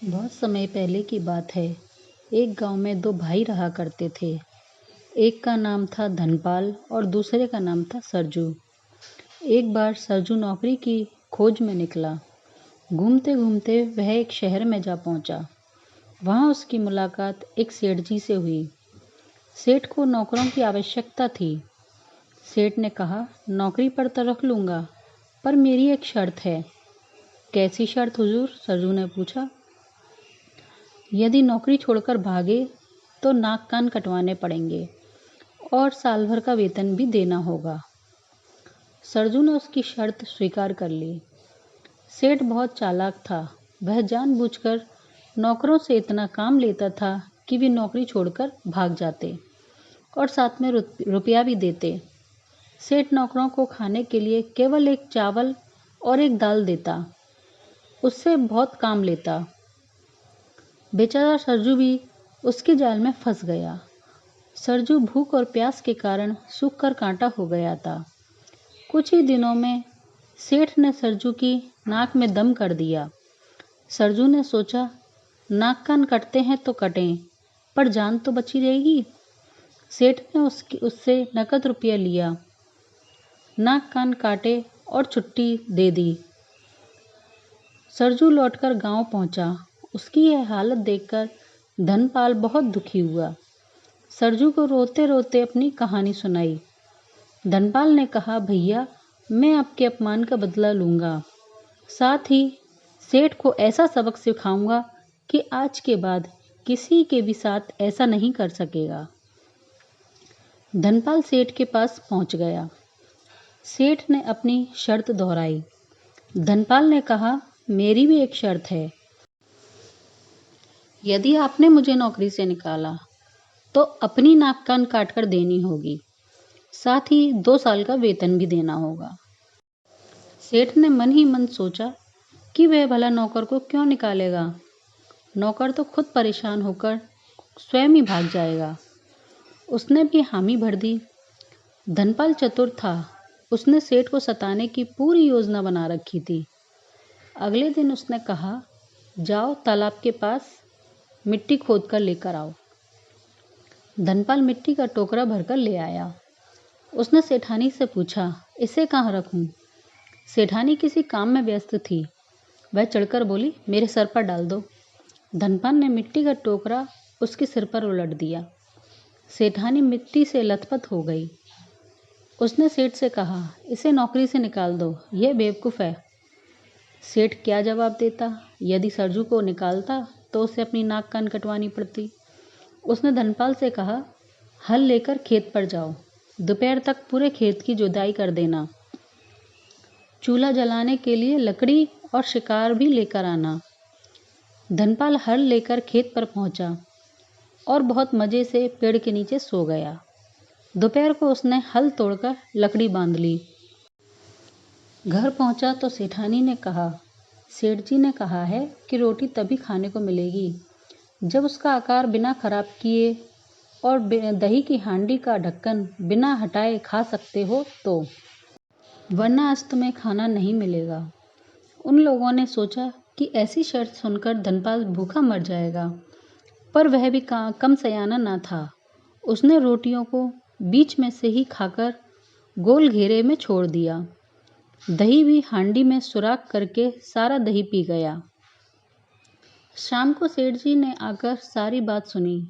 बहुत समय पहले की बात है। एक गांव में दो भाई रहा करते थे। एक का नाम था धनपाल और दूसरे का नाम था सरजू। एक बार सरजू नौकरी की खोज में निकला। घूमते घूमते वह एक शहर में जा पहुंचा। वहां उसकी मुलाकात एक सेठ जी से हुई। सेठ को नौकरों की आवश्यकता थी। सेठ ने कहा, नौकरी पर तो रख लूंगा, पर मेरी एक शर्त है। कैसी शर्त हुजूर? सरजू ने पूछा। यदि नौकरी छोड़कर भागे तो नाक कान कटवाने पड़ेंगे और साल भर का वेतन भी देना होगा। सरजू ने उसकी शर्त स्वीकार कर ली। सेठ बहुत चालाक था। वह जानबूझकर नौकरों से इतना काम लेता था कि वे नौकरी छोड़कर भाग जाते और साथ में रुपया भी देते। सेठ नौकरों को खाने के लिए केवल एक चावल और एक दाल देता। उससे बहुत काम लेता। बेचारा सरजू भी उसके जाल में फंस गया। सरजू भूख और प्यास के कारण सूख कर कांटा हो गया था। कुछ ही दिनों में सेठ ने सरजू की नाक में दम कर दिया। सरजू ने सोचा, नाक कान कटते हैं तो कटें, पर जान तो बची रहेगी। सेठ ने उससे नकद रुपया लिया, नाक कान काटे और छुट्टी दे दी। सरजू लौटकर गांव पहुंचा। उसकी यह हालत देखकर धनपाल बहुत दुखी हुआ। सरजू को रोते रोते अपनी कहानी सुनाई। धनपाल ने कहा, भैया, मैं आपके अपमान का बदला लूंगा। साथ ही सेठ को ऐसा सबक सिखाऊंगा कि आज के बाद किसी के भी साथ ऐसा नहीं कर सकेगा। धनपाल सेठ के पास पहुंच गया। सेठ ने अपनी शर्त दोहराई। धनपाल ने कहा, मेरी भी एक शर्त है। यदि आपने मुझे नौकरी से निकाला तो अपनी नाक कान काट कर देनी होगी। साथ ही 2 साल का वेतन भी देना होगा। सेठ ने मन ही मन सोचा कि वह भला नौकर को क्यों निकालेगा। नौकर तो खुद परेशान होकर स्वयं ही भाग जाएगा। उसने भी हामी भर दी। धनपाल चतुर था। उसने सेठ को सताने की पूरी योजना बना रखी थी। अगले दिन उसने कहा, जाओ तालाब के पास मिट्टी खोद कर लेकर आओ। धनपाल मिट्टी का टोकरा भरकर ले आया। उसने सेठानी से पूछा, इसे कहाँ रखूं? सेठानी किसी काम में व्यस्त थी। वह चढ़कर बोली, मेरे सर पर डाल दो। धनपाल ने मिट्टी का टोकरा उसके सिर पर उलट दिया। सेठानी मिट्टी से लथपथ हो गई। उसने सेठ से कहा, इसे नौकरी से निकाल दो, यह बेवकूफ़ है। सेठ क्या जवाब देता? यदि सरजू को निकालता तो उसे अपनी नाक कान कटवानी पड़ती। उसने धनपाल से कहा, हल लेकर खेत पर जाओ। दोपहर तक पूरे खेत की जुताई कर देना। चूल्हा जलाने के लिए लकड़ी और शिकार भी लेकर आना। धनपाल हल लेकर खेत पर पहुंचा और बहुत मज़े से पेड़ के नीचे सो गया। दोपहर को उसने हल तोड़कर लकड़ी बांध ली। घर पहुंचा तो सेठानी ने कहा, सेठ जी ने कहा है कि रोटी तभी खाने को मिलेगी जब उसका आकार बिना खराब किए और दही की हांडी का ढक्कन बिना हटाए खा सकते हो तो, वरना आज तुम्हें खाना नहीं मिलेगा। उन लोगों ने सोचा कि ऐसी शर्त सुनकर धनपाल भूखा मर जाएगा, पर वह भी कम सयाना ना था। उसने रोटियों को बीच में से ही खाकर गोल घेरे में छोड़ दिया। दही भी हांडी में सुराख करके सारा दही पी गया। शाम को सेठ जी ने आकर सारी बात सुनी।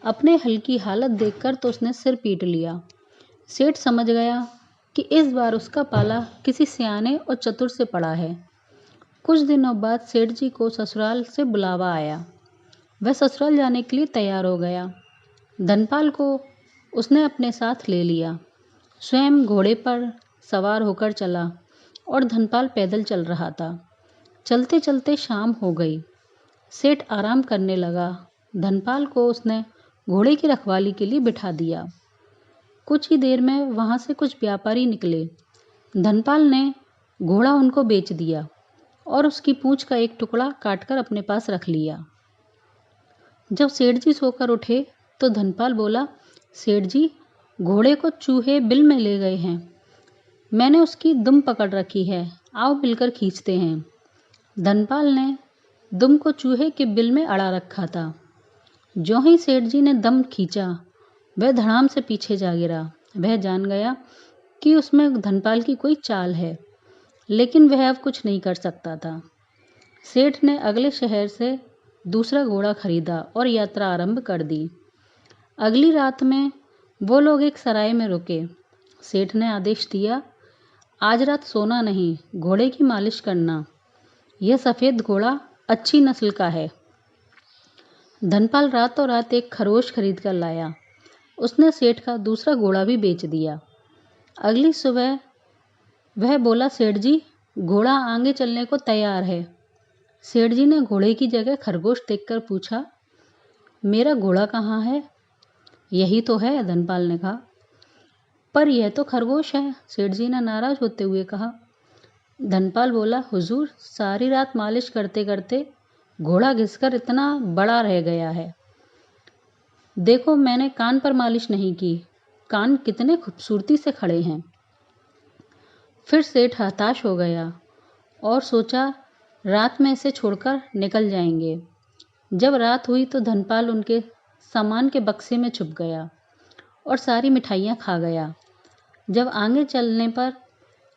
अपने हल की हालत देखकर तो उसने सिर पीट लिया। सेठ समझ गया कि इस बार उसका पाला किसी सियाने और चतुर से पड़ा है। कुछ दिनों बाद सेठ जी को ससुराल से बुलावा आया। वह ससुराल जाने के लिए तैयार हो गया। धनपाल को उसने अपने साथ ले लिया। स्वयं घोड़े पर सवार होकर चला और धनपाल पैदल चल रहा था। चलते चलते शाम हो गई। सेठ आराम करने लगा। धनपाल को उसने घोड़े की रखवाली के लिए बिठा दिया। कुछ ही देर में वहां से कुछ व्यापारी निकले। धनपाल ने घोड़ा उनको बेच दिया और उसकी पूंछ का एक टुकड़ा काटकर अपने पास रख लिया। जब सेठ जी सोकर उठे तो धनपाल बोला, सेठ जी, घोड़े को चूहे बिल में ले गए हैं। मैंने उसकी दुम पकड़ रखी है, आओ मिलकर खींचते हैं। धनपाल ने दुम को चूहे के बिल में अड़ा रखा था। जो ही सेठ जी ने दम खींचा, वह धड़ाम से पीछे जा गिरा। वह जान गया कि उसमें धनपाल की कोई चाल है, लेकिन वह अब कुछ नहीं कर सकता था। सेठ ने अगले शहर से दूसरा घोड़ा खरीदा और यात्रा आरंभ कर दी। अगली रात में वो लोग एक सराय में रुके। सेठ ने आदेश दिया, आज रात सोना नहीं, घोड़े की मालिश करना। यह सफ़ेद घोड़ा अच्छी नस्ल का है। धनपाल रातों रात एक खरगोश खरीद कर लाया। उसने सेठ का दूसरा घोड़ा भी बेच दिया। अगली सुबह वह बोला, सेठ जी, घोड़ा आगे चलने को तैयार है। सेठ जी ने घोड़े की जगह खरगोश देखकर पूछा, मेरा घोड़ा कहाँ है? यही तो है, धनपाल ने कहा। पर यह तो खरगोश है, सेठ जी ने नाराज होते हुए कहा। धनपाल बोला, हुजूर, सारी रात मालिश करते करते घोड़ा घिसकर इतना बड़ा रह गया है। देखो, मैंने कान पर मालिश नहीं की, कान कितने खूबसूरती से खड़े हैं। फिर सेठ हताश हो गया और सोचा, रात में इसे छोड़कर निकल जाएंगे। जब रात हुई तो धनपाल उनके सामान के बक्से में छुप गया और सारी मिठाइयाँ खा गया। जब आगे चलने पर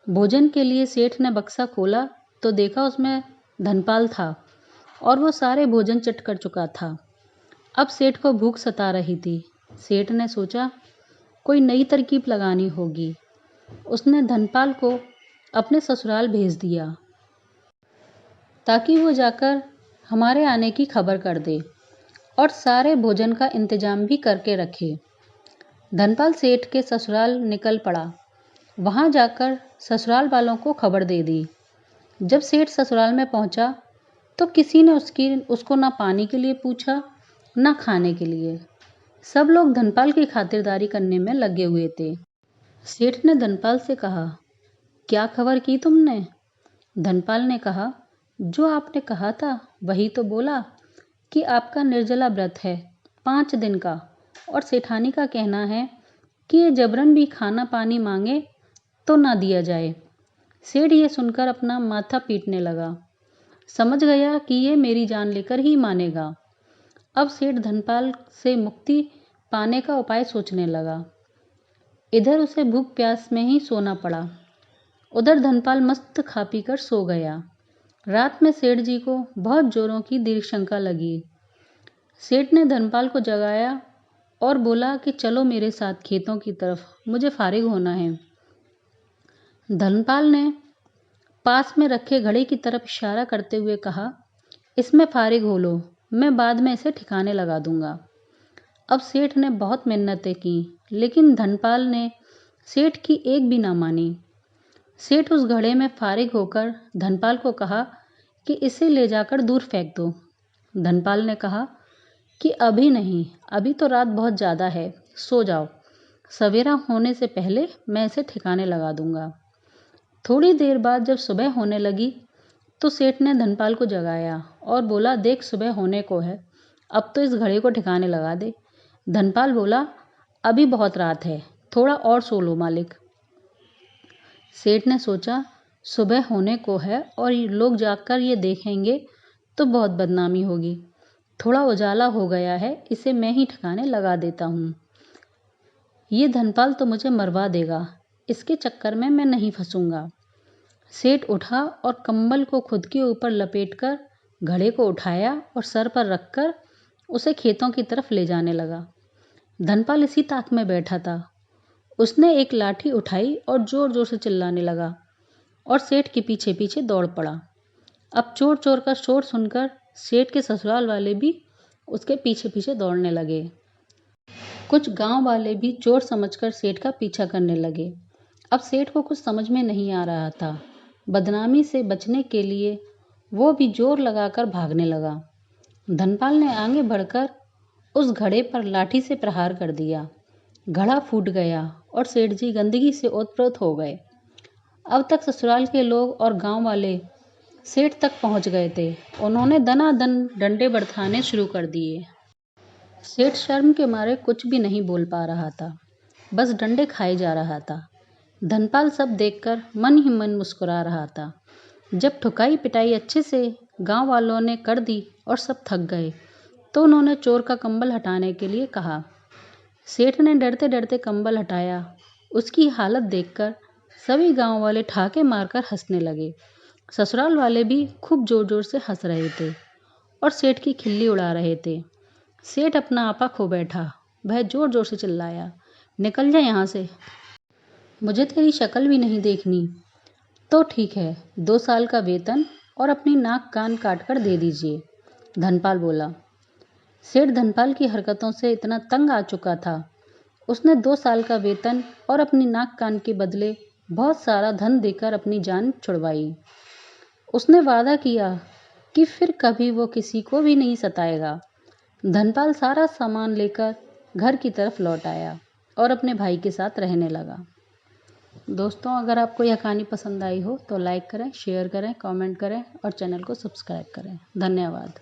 भोजन के लिए सेठ ने बक्सा खोला तो देखा उसमें धनपाल था और वो सारे भोजन चट कर चुका था। अब सेठ को भूख सता रही थी। सेठ ने सोचा, कोई नई तरकीब लगानी होगी। उसने धनपाल को अपने ससुराल भेज दिया ताकि वो जाकर हमारे आने की खबर कर दे और सारे भोजन का इंतजाम भी करके रखे। धनपाल सेठ के ससुराल निकल पड़ा। वहाँ जाकर ससुराल वालों को खबर दे दी। जब सेठ ससुराल में पहुँचा तो किसी ने उसको ना पानी के लिए पूछा, ना खाने के लिए। सब लोग धनपाल की खातिरदारी करने में लगे हुए थे। सेठ ने धनपाल से कहा, क्या खबर की तुमने? धनपाल ने कहा, जो आपने कहा था वही तो बोला कि आपका निर्जला व्रत है 5 दिन का, और सेठानी का कहना है कि ये जबरन भी खाना पानी मांगे तो ना दिया जाए। सेठ ये सुनकर अपना माथा पीटने लगा। समझ गया कि ये मेरी जान लेकर ही मानेगा। अब सेठ धनपाल से मुक्ति पाने का उपाय सोचने लगा। इधर उसे भूख प्यास में ही सोना पड़ा, उधर धनपाल मस्त खा पी कर सो गया। रात में सेठ जी को बहुत जोरों की दीर्घ शंका लगी। सेठ ने धनपाल को जगाया और बोला कि चलो मेरे साथ खेतों की तरफ, मुझे फारिग होना है। धनपाल ने पास में रखे घड़े की तरफ इशारा करते हुए कहा, इसमें फारिग हो लो, मैं बाद में इसे ठिकाने लगा दूंगा। अब सेठ ने बहुत मिन्नतें की, लेकिन धनपाल ने सेठ की एक भी ना मानी। सेठ उस घड़े में फारिग होकर धनपाल को कहा कि इसे ले जाकर दूर फेंक दो। धनपाल ने कहा कि अभी नहीं, अभी तो रात बहुत ज़्यादा है, सो जाओ, सवेरा होने से पहले मैं इसे ठिकाने लगा दूंगा। थोड़ी देर बाद जब सुबह होने लगी तो सेठ ने धनपाल को जगाया और बोला, देख, सुबह होने को है, अब तो इस घड़े को ठिकाने लगा दे। धनपाल बोला, अभी बहुत रात है, थोड़ा और सो लो मालिक। सेठ ने सोचा, सुबह होने को है और लोग जाकर ये देखेंगे तो बहुत बदनामी होगी। थोड़ा उजाला हो गया है, इसे मैं ही ठिकाने लगा देता हूँ। ये धनपाल तो मुझे मरवा देगा, इसके चक्कर में मैं नहीं फंसूंगा। सेठ उठा और कंबल को खुद के ऊपर लपेटकर घड़े को उठाया और सर पर रखकर उसे खेतों की तरफ ले जाने लगा। धनपाल इसी ताक में बैठा था। उसने एक लाठी उठाई और जोर जोर से चिल्लाने लगा और सेठ के पीछे पीछे दौड़ पड़ा। अब चोर चोर का शोर सुनकर सेठ के ससुराल वाले भी उसके पीछे पीछे दौड़ने लगे। कुछ गांव वाले भी चोर समझकर सेठ का पीछा करने लगे। अब सेठ को कुछ समझ में नहीं आ रहा था। बदनामी से बचने के लिए वो भी जोर लगाकर भागने लगा। धनपाल ने आगे बढ़कर उस घड़े पर लाठी से प्रहार कर दिया। घड़ा फूट गया और सेठ जी गंदगी से ओतप्रोत हो गए। अब तक ससुराल के लोग और गांव वाले सेठ तक पहुंच गए थे। उन्होंने दनादन डंडे बरसाने शुरू कर दिए। सेठ शर्म के मारे कुछ भी नहीं बोल पा रहा था, बस डंडे खाए जा रहा था। धनपाल सब देखकर मन ही मन मुस्कुरा रहा था। जब ठुकाई पिटाई अच्छे से गांव वालों ने कर दी और सब थक गए तो उन्होंने चोर का कंबल हटाने के लिए कहा। सेठ ने डरते डरते कंबल हटाया। उसकी हालत देखकर सभी गांव वाले ठहाके मारकर हंसने लगे। ससुराल वाले भी खूब जोर जोर से हंस रहे थे और सेठ की खिल्ली उड़ा रहे थे। सेठ अपना आपा खो बैठा। वह जोर जोर से चिल्लाया, निकल जा यहाँ से, मुझे तेरी शक्ल भी नहीं देखनी। तो ठीक है, 2 साल का वेतन और अपनी नाक कान काट कर दे दीजिए, धनपाल बोला। सेठ धनपाल की हरकतों से इतना तंग आ चुका था, उसने 2 साल का वेतन और अपनी नाक कान के बदले बहुत सारा धन देकर अपनी जान छुड़वाई। उसने वादा किया कि फिर कभी वो किसी को भी नहीं सताएगा। धनपाल सारा सामान लेकर घर की तरफ लौट आया और अपने भाई के साथ रहने लगा। दोस्तों, अगर आपको यह कहानी पसंद आई हो तो लाइक करें, शेयर करें, कमेंट करें और चैनल को सब्सक्राइब करें। धन्यवाद।